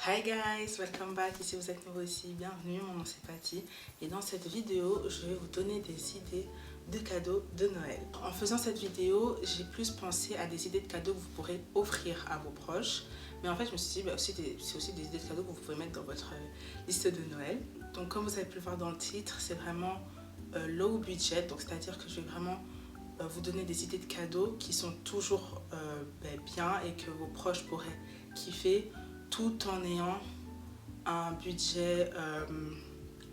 Hi guys, welcome back. Si vous êtes nouveau ici, bienvenue, mon nom c'est Patty. Et dans cette vidéo, je vais vous donner des idées de cadeaux de Noël. En faisant cette vidéo, j'ai plus pensé à des idées de cadeaux que vous pourrez offrir à vos proches. Mais en fait, je me suis dit, c'est aussi des idées de cadeaux que vous pouvez mettre dans votre liste de Noël. Donc comme vous avez pu le voir dans le titre, c'est vraiment low budget. Donc c'est-à-dire que je vais vraiment vous donner des idées de cadeaux qui sont toujours bien et que vos proches pourraient kiffer, tout en ayant un budget,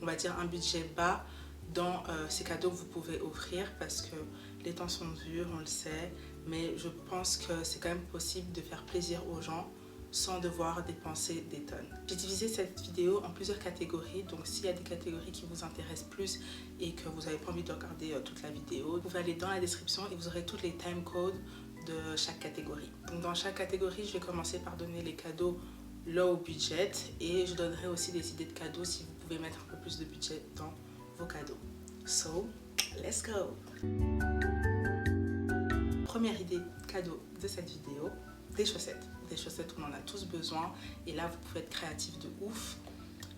on va dire un budget bas dans ces cadeaux que vous pouvez offrir, parce que les temps sont durs, on le sait, mais je pense que c'est quand même possible de faire plaisir aux gens sans devoir dépenser des tonnes. J'ai divisé cette vidéo en plusieurs catégories, donc s'il y a des catégories qui vous intéressent plus et que vous n'avez pas envie de regarder toute la vidéo, vous pouvez aller dans la description et vous aurez tous les time codes de chaque catégorie. Donc dans chaque catégorie, je vais commencer par donner les cadeaux low budget et je donnerai aussi des idées de cadeaux si vous pouvez mettre un peu plus de budget dans vos cadeaux. So, let's go! Première idée cadeau de cette vidéo, des chaussettes. Des chaussettes, on en a tous besoin et là vous pouvez être créatif de ouf.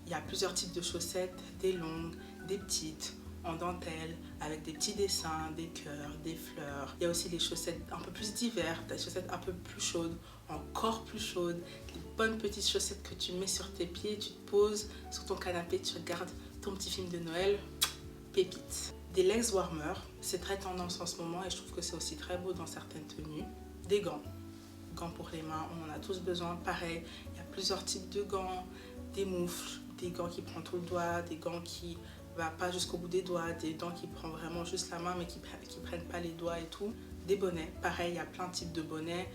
Il y a plusieurs types de chaussettes, des longues, des petites, en dentelle, avec des petits dessins, des cœurs, des fleurs. Il y a aussi les chaussettes un peu plus d'hiver, des chaussettes un peu plus chaudes, encore plus chaudes, des bonnes petites chaussettes que tu mets sur tes pieds, tu te poses sur ton canapé, tu regardes ton petit film de Noël, pépite. Des legs warmers, c'est très tendance en ce moment et je trouve que c'est aussi très beau dans certaines tenues. Des gants pour les mains, on en a tous besoin, pareil, il y a plusieurs types de gants, des moufles, des gants qui prennent tout le doigt, des gants qui va pas jusqu'au bout des doigts, des gants qui prennent vraiment juste la main mais qui prennent pas les doigts et tout. Des bonnets, pareil, il y a plein de types de bonnets,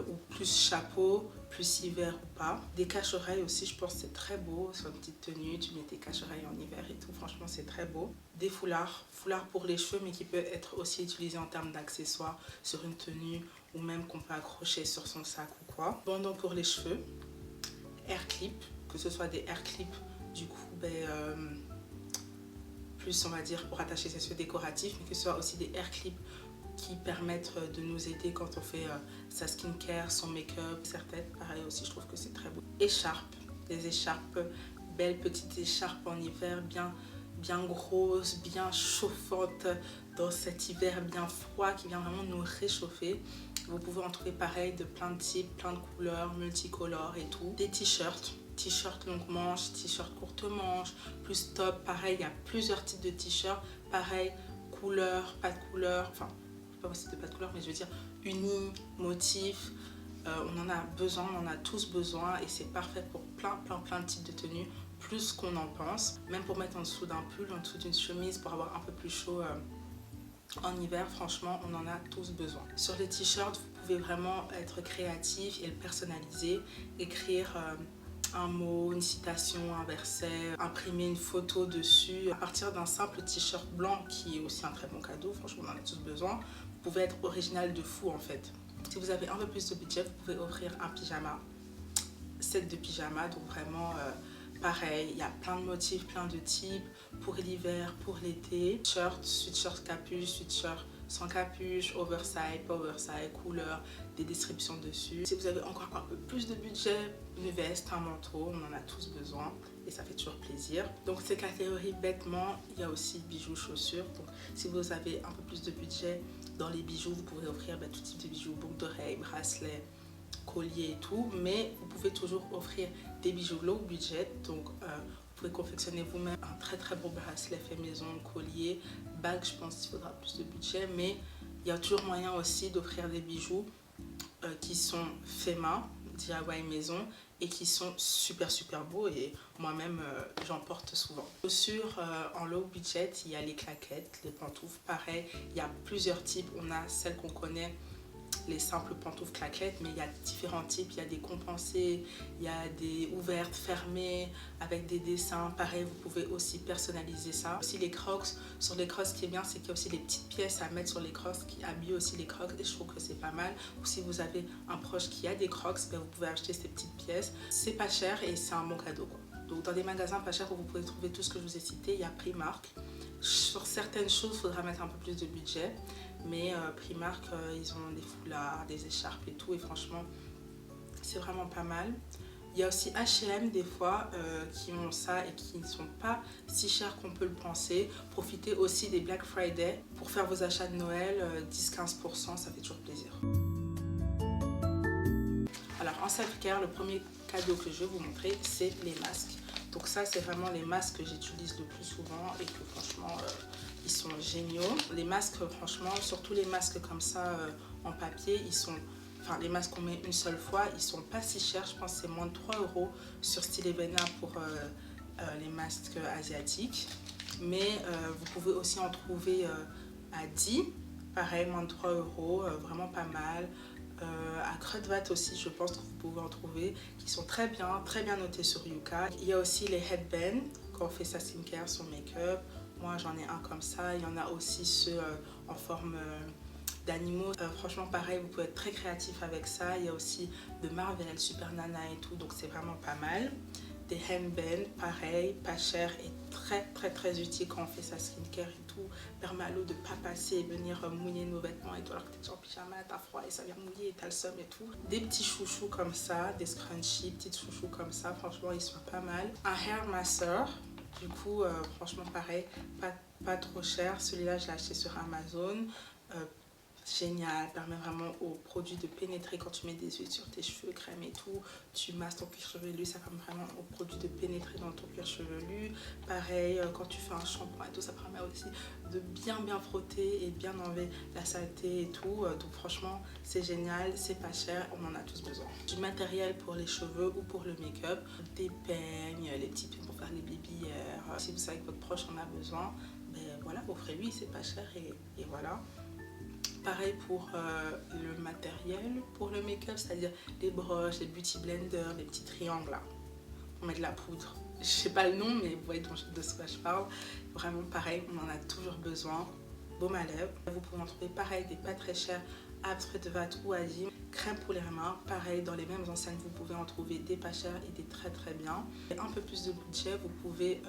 ou plus chapeau, plus hiver ou pas. Des cache-oreilles aussi, je pense que c'est très beau, sur une petite tenue, tu mets tes cache-oreilles en hiver et tout, franchement c'est très beau. Des foulards pour les cheveux mais qui peut être aussi utilisé en termes d'accessoires sur une tenue ou même qu'on peut accrocher sur son sac ou quoi. Bandeau pour les cheveux, hair clip, que ce soit des hair clips du coup plus on va dire pour attacher ses cheveux décoratifs, mais que ce soit aussi des hair clips qui permettent de nous aider quand on fait sa skincare, son make-up, certaines. Pareil aussi, je trouve que c'est très beau. Écharpes, des écharpes, belles petites écharpes en hiver, bien grosses, bien chauffantes dans cet hiver bien froid qui vient vraiment nous réchauffer. Vous pouvez en trouver pareil de plein de types, plein de couleurs, multicolores et tout. Des t-shirts. T-shirt longue manche, t-shirt courte manche, plus top, pareil, il y a plusieurs types de t-shirts, pareil, couleur, pas de couleur, enfin, je sais pas si c'est pas de couleur, mais je veux dire uni, motif, on en a besoin, on en a tous besoin et c'est parfait pour plein de types de tenues, plus qu'on en pense, même pour mettre en dessous d'un pull, en dessous d'une chemise pour avoir un peu plus chaud en hiver, franchement, on en a tous besoin. Sur les t-shirts, vous pouvez vraiment être créatif et le personnaliser, écrire un mot, une citation, un verset, imprimer une photo dessus à partir d'un simple t-shirt blanc qui est aussi un très bon cadeau, franchement on en a tous besoin. Vous pouvez être original de fou en fait. Si vous avez un peu plus de budget, vous pouvez offrir un pyjama, set de pyjama, donc vraiment pareil, il y a plein de motifs, plein de types, pour l'hiver, pour l'été. Shirt, sweatshirt capuche, sweatshirt sans capuche, oversize, pas oversize, couleur, des descriptions dessus. Si vous avez encore un peu plus de budget, une veste, un manteau, on en a tous besoin et ça fait toujours plaisir. Donc ces catégories bêtement, il y a aussi bijoux, chaussures. Donc si vous avez un peu plus de budget dans les bijoux, vous pourrez offrir tout type de bijoux, boucles d'oreilles, bracelets, collier et tout, mais vous pouvez toujours offrir des bijoux low budget, donc vous pouvez confectionner vous-même un très beau bracelet fait maison, collier, bague, je pense qu'il faudra plus de budget, mais il y a toujours moyen aussi d'offrir des bijoux qui sont faits main, DIY maison, et qui sont super beaux et moi-même j'en porte souvent. Chaussures en low budget, il y a les claquettes, les pantoufles, pareil, il y a plusieurs types, on a celles qu'on connaît, les simples pantoufles claquettes, mais il y a différents types, il y a des compensées, il y a des ouvertes, fermées, avec des dessins, pareil, vous pouvez aussi personnaliser ça. Aussi les crocs, sur les crocs, ce qui est bien, c'est qu'il y a aussi les petites pièces à mettre sur les crocs qui habillent aussi les crocs et je trouve que c'est pas mal. Ou si vous avez un proche qui a des crocs, ben vous pouvez acheter ces petites pièces, c'est pas cher et c'est un bon cadeau quoi. Donc dans des magasins pas chers où vous pouvez trouver tout ce que je vous ai cité, il y a Primark. Sur certaines choses, il faudra mettre un peu plus de budget, mais Primark, ils ont des foulards, des écharpes et tout, et franchement, c'est vraiment pas mal. Il y a aussi H&M des fois qui ont ça et qui ne sont pas si chers qu'on peut le penser. Profitez aussi des Black Friday pour faire vos achats de Noël, 10-15%, ça fait toujours plaisir. Alors en self-care, le premier cadeau que je vais vous montrer, c'est les masques. Donc ça, c'est vraiment les masques que j'utilise le plus souvent et que franchement, ils sont géniaux. Les masques, franchement, surtout les masques comme ça en papier, ils sont... Enfin, les masques qu'on met une seule fois, ils sont pas si chers. Je pense que c'est moins de 3 € sur Stylevena pour les masques asiatiques. Mais vous pouvez aussi en trouver à 10, pareil, moins de 3 €, vraiment pas mal. À Kruidvat aussi, je pense que vous pouvez en trouver, qui sont très bien notés sur Yuka. Il y a aussi les headbands, quand on fait sa skincare, son make-up. Moi, j'en ai un comme ça. Il y en a aussi ceux en forme... d'animaux. Franchement pareil, vous pouvez être très créatif avec ça. Il y a aussi de Marvel, Super Nana et tout, donc c'est vraiment pas mal. Des handbands, pareil, pas cher et très utile quand on fait sa skincare et tout. Permet à l'eau de pas passer et venir mouiller nos vêtements et tout, alors que t'es en pyjama, t'as froid et ça vient mouiller et t'as le seum et tout. Des petits chouchous comme ça, des scrunchies, petites chouchous comme ça, franchement ils sont pas mal. Un hair masseur, du coup franchement pareil, pas trop cher. Celui-là je l'ai acheté sur Amazon. Génial, permet vraiment aux produits de pénétrer quand tu mets des huiles sur tes cheveux, crème et tout, tu masses ton cuir chevelu, ça permet vraiment aux produits de pénétrer dans ton cuir chevelu. Pareil, quand tu fais un shampoing et tout, ça permet aussi de bien frotter et bien enlever la saleté et tout. Donc franchement, c'est génial, c'est pas cher, on en a tous besoin. Du matériel pour les cheveux ou pour le make-up, des peignes, les petits peignes pour faire les baby hairs. Si vous savez que votre proche en a besoin, ben voilà, offrez-lui, c'est pas cher et voilà. Pareil pour le matériel, pour le make-up, c'est-à-dire les broches, les beauty blenders, les petits triangles là, pour mettre de la poudre. Je sais pas le nom, mais vous voyez de ce que je parle. Vraiment pareil, on en a toujours besoin. Baume à lèvres. Vous pouvez en trouver pareil, des pas très chers à Kruidvat ou à Dim. Crème pour les mains, pareil, dans les mêmes enseignes, vous pouvez en trouver des pas chers et des très bien. Et un peu plus de budget, vous pouvez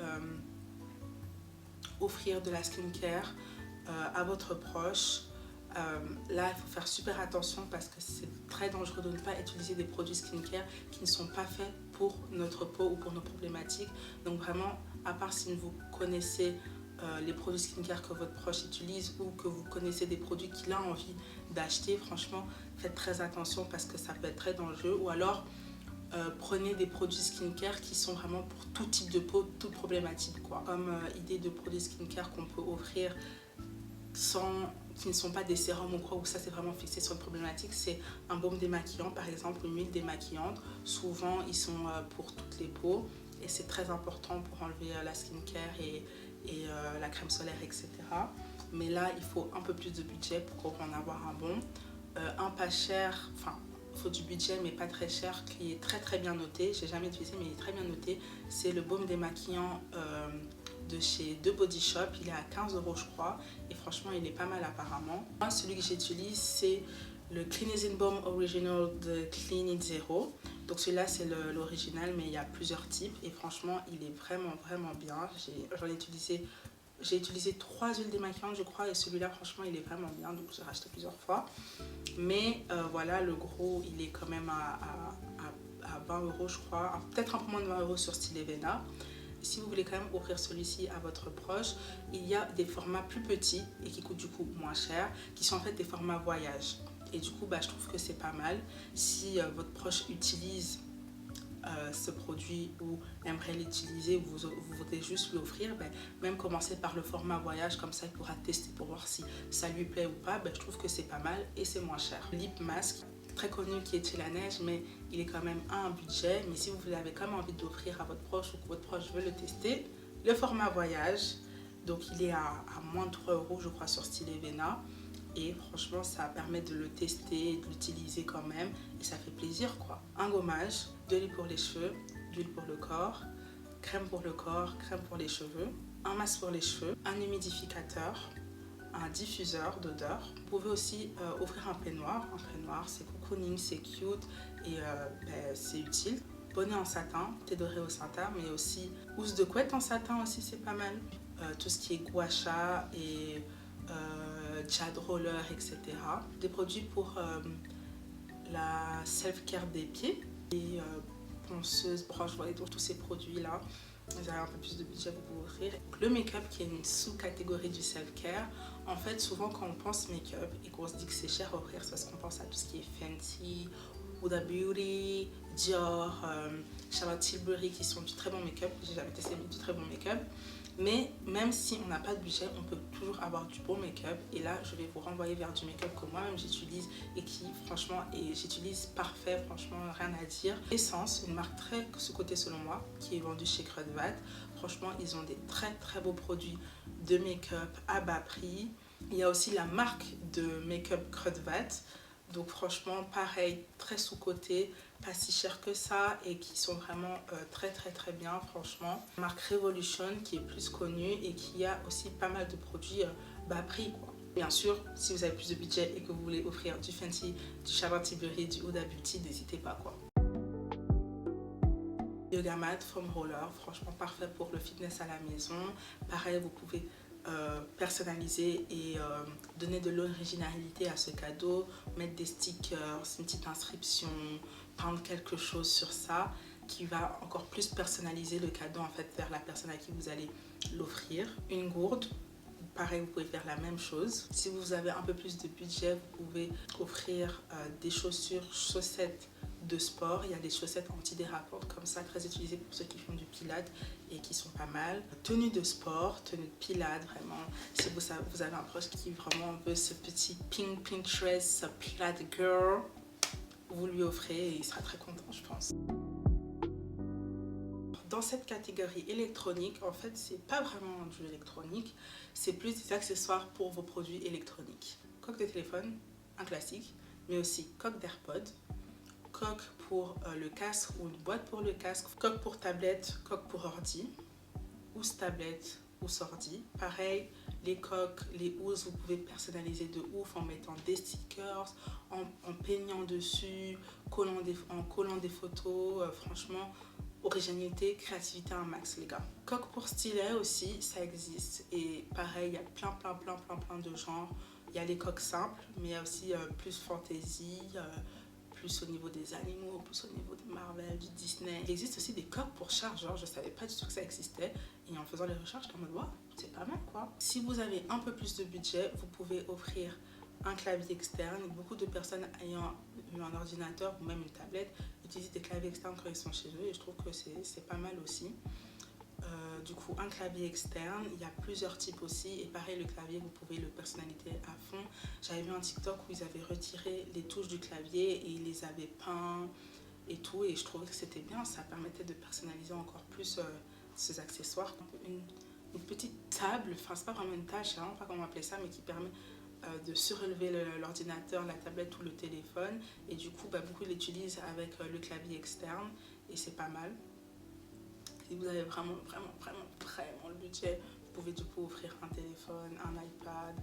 offrir de la skincare à votre proche. Là, il faut faire super attention parce que c'est très dangereux de ne pas utiliser des produits skincare qui ne sont pas faits pour notre peau ou pour nos problématiques. Donc vraiment, à part si vous connaissez les produits skincare que votre proche utilise ou que vous connaissez des produits qu'il a envie d'acheter, franchement, faites très attention parce que ça peut être très dangereux. Ou alors, prenez des produits skincare qui sont vraiment pour tout type de peau, toute problématique, quoi. Comme idée de produits skincare qu'on peut offrir qui ne sont pas des sérums ou quoi, où ça c'est vraiment fixé sur une problématique, c'est un baume démaquillant par exemple, une huile démaquillante. Souvent ils sont pour toutes les peaux et c'est très important pour enlever la skincare et la crème solaire, etc. Mais là il faut un peu plus de budget pour en avoir un bon. Un pas cher, enfin il faut du budget mais pas très cher, qui est très bien noté. J'ai jamais utilisé mais il est très bien noté. C'est le baume démaquillant de chez The Body Shop, il est à 15 € je crois et franchement il est pas mal apparemment. Moi celui que j'utilise c'est le Cleansing Balm Original de Clean It Zero. Donc celui-là c'est l'original mais il y a plusieurs types et franchement il est vraiment bien. J'ai utilisé 3 huiles démaquillantes je crois et celui-là franchement il est vraiment bien, donc j'ai racheté plusieurs fois. Mais voilà, le gros il est quand même à 20 € je crois, peut-être un peu moins de 20 € sur Stylevena. Si vous voulez quand même offrir celui-ci à votre proche, il y a des formats plus petits et qui coûtent du coup moins cher, qui sont en fait des formats voyage. Et du coup, je trouve que c'est pas mal. Si votre proche utilise ce produit ou aimerait l'utiliser, vous voudrez juste l'offrir, même commencer par le format voyage, comme ça il pourra tester pour voir si ça lui plaît ou pas. Je trouve que c'est pas mal et c'est moins cher. Lip mask, très connu qui est chez la neige, mais il est quand même à un budget. Mais si vous avez quand même envie d'offrir à votre proche ou que votre proche veut le tester, le format voyage, donc il est à moins de 3 € je crois sur Stylevena. Et franchement ça permet de le tester, de l'utiliser quand même et ça fait plaisir quoi. Un gommage, de l'huile pour les cheveux, d'huile pour le corps, crème pour le corps, crème pour les cheveux, un masque pour les cheveux, un humidificateur, un diffuseur d'odeur. Vous pouvez aussi offrir un peignoir. Un peignoir c'est cocooning, c'est cute et c'est utile. Bonnet en satin, thé doré au satin, mais aussi housse de couette en satin aussi c'est pas mal. Tout ce qui est gua sha et jade roller, etc. Des produits pour la self-care des pieds et ponceuse, broche, voilà, tous ces produits-là. Vous avez un peu plus de budget, vous pouvez offrir. Le make-up qui est une sous-catégorie du self-care. En fait, souvent quand on pense make-up et qu'on se dit que c'est cher à offrir, c'est parce qu'on pense à tout ce qui est Fenty, Huda Beauty, Dior, Charlotte Tilbury qui sont du très bon make-up. J'ai jamais testé mais du très bon make-up. Mais même si on n'a pas de budget, on peut toujours avoir du bon make-up. Et là, je vais vous renvoyer vers du make-up que moi-même j'utilise et qui, franchement, j'utilise parfait, franchement, rien à dire. Essence, une marque très sous-cotée selon moi, qui est vendue chez Kruidvat. Franchement, ils ont des très beaux produits de make-up à bas prix. Il y a aussi la marque de make-up Kruidvat. Donc franchement, pareil, très sous-coté, pas si cher que ça et qui sont vraiment très bien, franchement. La marque Revolution qui est plus connue et qui a aussi pas mal de produits bas prix, quoi. Bien sûr, si vous avez plus de budget et que vous voulez offrir du Fenty, du Charlotte Tilbury, du Huda Beauty, n'hésitez pas, quoi. Yoga Mat Foam Roller, franchement parfait pour le fitness à la maison. Pareil, vous pouvez personnaliser et donner de l'originalité à ce cadeau, mettre des stickers, une petite inscription, peindre quelque chose sur ça qui va encore plus personnaliser le cadeau en fait vers la personne à qui vous allez l'offrir. Une gourde, pareil, vous pouvez faire la même chose. Si vous avez un peu plus de budget, vous pouvez offrir des chaussures, chaussettes de sport. Il y a des chaussettes antidérapantes comme ça, très utilisées pour ceux qui font du pilates et qui sont pas mal. Tenue de sport, tenue de pilates, vraiment. Si vous avez un proche qui vraiment veut ce petit pink Pinterest, ce pilates girl, vous lui offrez et il sera très content, je pense. Dans cette catégorie électronique, en fait, c'est pas vraiment du électronique, c'est plus des accessoires pour vos produits électroniques. Coque de téléphone, un classique, mais aussi coque d'AirPod, coque pour le casque ou une boîte pour le casque, coque pour tablette, coque pour ordi, housse tablette, housse ordi. Pareil, les coques, les housses, vous pouvez personnaliser de ouf en mettant des stickers, en peignant dessus, en collant des photos. Franchement, originalité, créativité un max, les gars. Coque pour stylet aussi, ça existe. Et pareil, il y a plein de genres. Il y a les coques simples, mais il y a aussi plus fantasy, plus au niveau des animaux, plus au niveau de Marvel, du Disney. Il existe aussi des coques pour chargeurs, je savais pas du tout que ça existait. Et en faisant les recherches, j'étais en mode, wow, c'est pas mal quoi. Si vous avez un peu plus de budget, vous pouvez offrir un clavier externe. Beaucoup de personnes ayant eu un ordinateur ou même une tablette utilisent des claviers externes quand ils sont chez eux et je trouve que c'est pas mal aussi. Du coup, un clavier externe, il y a plusieurs types aussi et pareil, le clavier, vous pouvez le personnaliser à fond. J'avais vu un TikTok où ils avaient retiré les touches du clavier et ils les avaient peints et tout et je trouvais que c'était bien, ça permettait de personnaliser encore plus ces accessoires. Une petite table, enfin c'est pas vraiment une tâche, je sais vraiment pas comment appeler ça, mais qui permet de surélever l'ordinateur, la tablette ou le téléphone et du coup beaucoup l'utilisent avec le clavier externe et c'est pas mal. Si vous avez vraiment le budget, vous pouvez du coup offrir un téléphone, un iPad,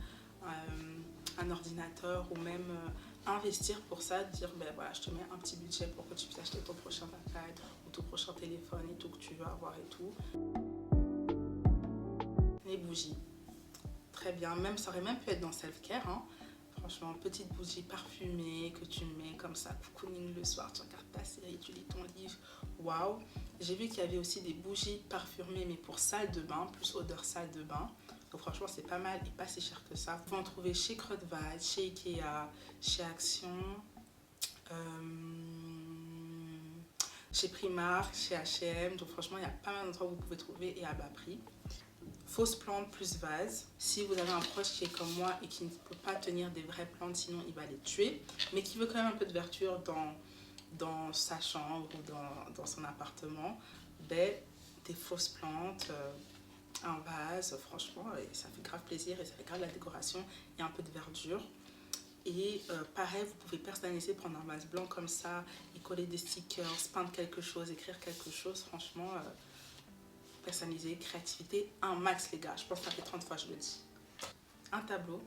un ordinateur ou même investir pour ça, dire ben voilà, je te mets un petit budget pour que tu puisses acheter ton prochain iPad ou ton prochain téléphone et tout que tu veux avoir et tout. Les bougies, très bien, même ça aurait même pu être dans self-care, hein. Franchement, petite bougie parfumée que tu mets comme ça, cocooning le soir, tu regardes ta série, tu lis ton livre, waouh. J'ai vu qu'il y avait aussi des bougies parfumées mais pour salle de bain, plus odeur salle de bain. Donc franchement c'est pas mal et pas si cher que ça. Vous pouvez en trouver chez Kruidvat, chez Ikea, chez Action, chez Primark, chez H&M. Donc franchement il y a pas mal d'endroits où vous pouvez trouver et à bas prix. Fausse plante plus vase. Si vous avez un proche qui est comme moi et qui ne peut pas tenir des vraies plantes, sinon il va les tuer, mais qui veut quand même un peu de verdure dans sa chambre ou dans son appartement, ben, des fausses plantes, un vase, franchement, et ça fait grave plaisir et ça fait grave la décoration et un peu de verdure. Et pareil, vous pouvez personnaliser, prendre un vase blanc comme ça, y coller des stickers, peindre quelque chose, écrire quelque chose, franchement... personnalisé, créativité, un max les gars, je pense que ça fait 30 fois je le dis. Un tableau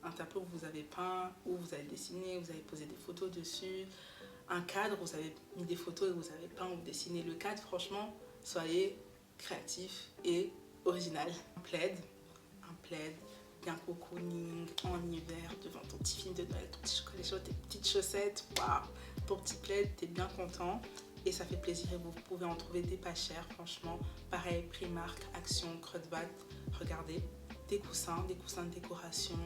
où vous avez peint, où vous avez dessiné, vous avez posé des photos dessus, un cadre où vous avez mis des photos et vous avez peint ou dessiné le cadre, franchement, soyez créatif et original. Un plaid bien cocooning en hiver devant ton petit film de Noël, ton petit chocolat chaud, tes petites chaussettes, waouh, ton petit plaid, t'es bien content. et ça fait plaisir et vous pouvez en trouver des pas chers franchement. Pareil, Primark, Action, Kruidvat, regardez. Des coussins de décoration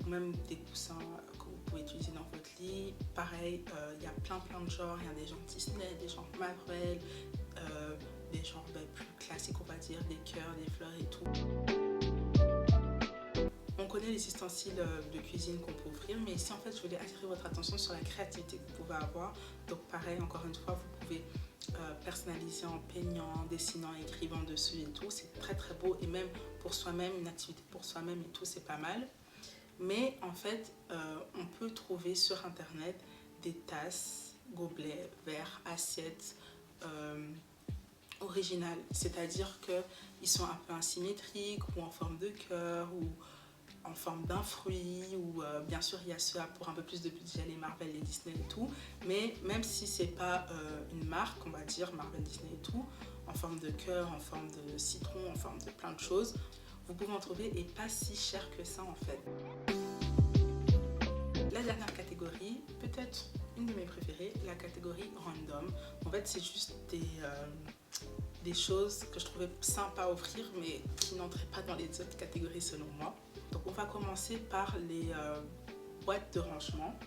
ou même des coussins que vous pouvez utiliser dans votre lit. Pareil, il y a plein de genres, il y a des genres Disney, des genres Marvel, des genres plus classiques on va dire, des cœurs, des fleurs et tout. On connaît les ustensiles de cuisine qu'on peut offrir, mais ici en fait je voulais attirer votre attention sur la créativité que vous pouvez avoir. Donc pareil, encore une fois, vous pouvez personnaliser en peignant, dessinant, écrivant dessus et tout. C'est très beau et même pour soi-même, une activité pour soi-même et tout, c'est pas mal. Mais en fait, on peut trouver sur internet des tasses, gobelets, verres, assiettes originales. C'est-à-dire qu'ils sont un peu asymétriques ou en forme de cœur ou en forme d'un fruit ou bien sûr il y a ceux pour un peu plus de budget, les Marvel, les Disney et tout, mais même si c'est pas une marque, on va dire Marvel, Disney et tout, en forme de cœur, en forme de citron, en forme de plein de choses, vous pouvez en trouver et pas si cher que ça en fait. La dernière catégorie, peut-être une de mes préférées, la catégorie random. En fait c'est juste des choses que je trouvais sympa à offrir mais qui n'entraient pas dans les autres catégories selon moi. Donc on va commencer par les boîtes de rangement.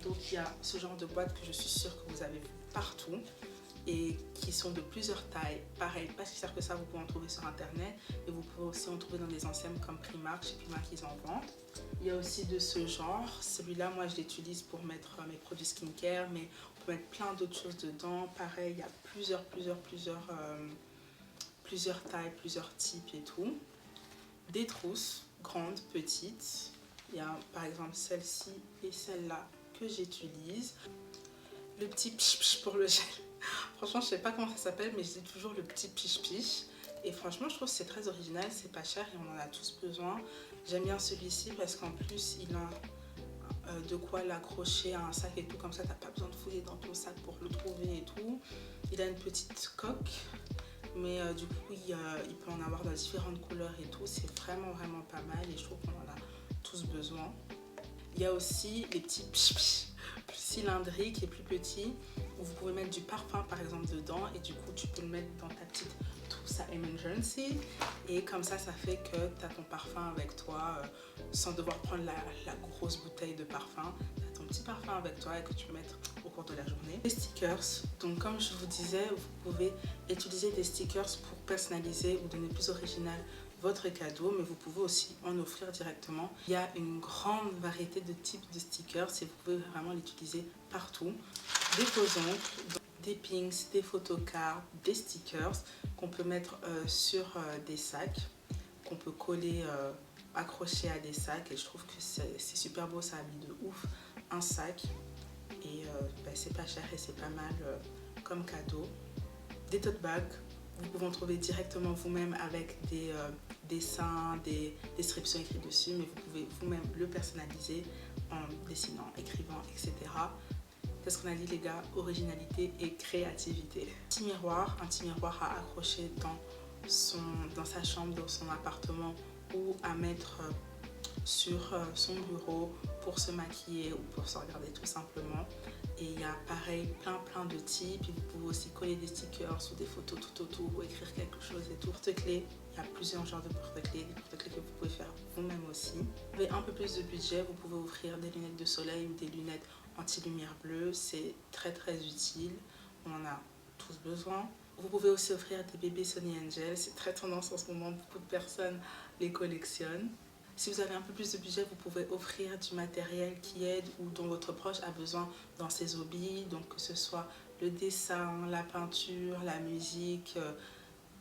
Donc il y a ce genre de boîtes que je suis sûre que vous avez vu partout et qui sont de plusieurs tailles. Pareil, pas si cher que ça, vous pouvez en trouver sur internet et vous pouvez aussi en trouver dans des enseignes comme Primark, chez Primark ils en vendent. Il y a aussi de ce genre, celui-là moi je l'utilise pour mettre mes produits skincare, mais on peut mettre plein d'autres choses dedans. Pareil, il y a plusieurs tailles, plusieurs types et tout. Des trousses, grandes, petites. Il y a par exemple celle-ci et celle-là que j'utilise. Le petit piche-piche pour le gel. Franchement, je sais pas comment ça s'appelle, mais je dis toujours le petit piche-piche. Et franchement, je trouve que c'est très original, c'est pas cher et on en a tous besoin. J'aime bien celui-ci parce qu'en plus, il a de quoi l'accrocher à un sac et tout. Comme ça, t'as pas besoin de fouiller dans ton sac pour le trouver et tout. Il a une petite coque. Mais du coup il peut en avoir dans différentes couleurs et tout, c'est vraiment pas mal et je trouve qu'on en a tous besoin. Il y a aussi les petits plus cylindriques et plus petits où vous pouvez mettre du parfum par exemple dedans et du coup tu peux le mettre dans ta petite trousse à emergency et comme ça fait que tu as ton parfum avec toi sans devoir prendre la grosse bouteille de parfum. Tu as ton petit parfum avec toi et que tu peux mettre au cours de la journée. Les stickers, donc comme je vous disais, vous pouvez utiliser des stickers pour personnaliser ou donner plus original votre cadeau, mais vous pouvez aussi en offrir directement. Il y a une grande variété de types de stickers et vous pouvez vraiment l'utiliser partout. Des faux ongles, des pins, des photocards, des stickers qu'on peut mettre sur des sacs, qu'on peut coller, accrocher à des sacs et je trouve que c'est super beau, ça habille de ouf un sac et c'est pas cher et c'est pas mal comme cadeau. Des tote bags, vous pouvez en trouver directement vous-même avec des dessins, des descriptions écrites dessus, mais vous pouvez vous-même le personnaliser en dessinant, écrivant, etc. Qu'est-ce qu'on a dit les gars? Originalité et créativité. Un petit miroir à accrocher dans sa chambre, dans son appartement ou à mettre sur son bureau pour se maquiller ou pour se regarder tout simplement. Et il y a pareil plein de types et vous pouvez aussi coller des stickers ou des photos tout autour ou écrire quelque chose et tout. Porte-clés, il y a plusieurs genres de porte-clés, des porte-clés que vous pouvez faire vous-même aussi. Si vous avez un peu plus de budget, vous pouvez offrir des lunettes de soleil ou des lunettes anti-lumière bleue, c'est très utile, on en a tous besoin. Vous pouvez aussi offrir des bébés Sony Angel, c'est très tendance en ce moment, beaucoup de personnes les collectionnent. Si vous avez un peu plus de budget, vous pouvez offrir du matériel qui aide ou dont votre proche a besoin dans ses hobbies, donc que ce soit le dessin, la peinture, la musique,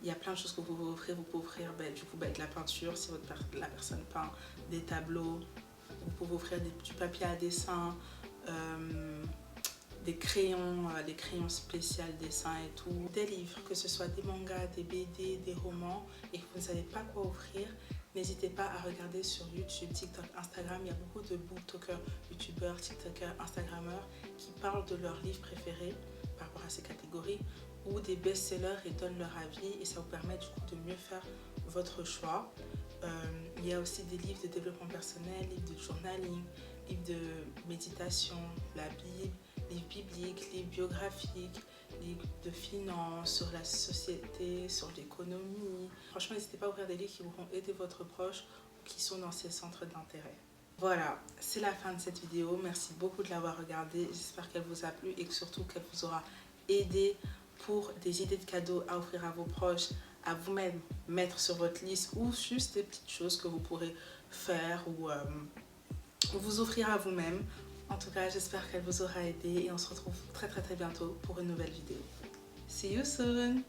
il y a plein de choses que vous pouvez offrir. Vous pouvez offrir de la peinture si la personne peint, des tableaux, vous pouvez offrir du papier à dessin, des crayons spéciaux dessin et tout, des livres, que ce soit des mangas, des BD, des romans et que vous ne savez pas quoi offrir. N'hésitez pas à regarder sur YouTube, TikTok, Instagram. Il y a beaucoup de booktokers, youtubeurs, tiktokers, instagrammeurs qui parlent de leurs livres préférés par rapport à ces catégories ou des best-sellers et donnent leur avis et ça vous permet du coup de mieux faire votre choix. Il y a aussi des livres de développement personnel, livres de journaling, livres de méditation, la Bible, livres bibliques, livres biographiques, de finance, sur la société, sur l'économie. Franchement, n'hésitez pas à ouvrir des livres qui pourront aider votre proche ou qui sont dans ces centres d'intérêt. Voilà, c'est la fin de cette vidéo. Merci beaucoup de l'avoir regardée. J'espère qu'elle vous a plu et que surtout qu'elle vous aura aidé pour des idées de cadeaux à offrir à vos proches, à vous-même mettre sur votre liste ou juste des petites choses que vous pourrez faire ou vous offrir à vous-même. En tout cas, j'espère qu'elle vous aura aidé et on se retrouve très bientôt pour une nouvelle vidéo. See you soon!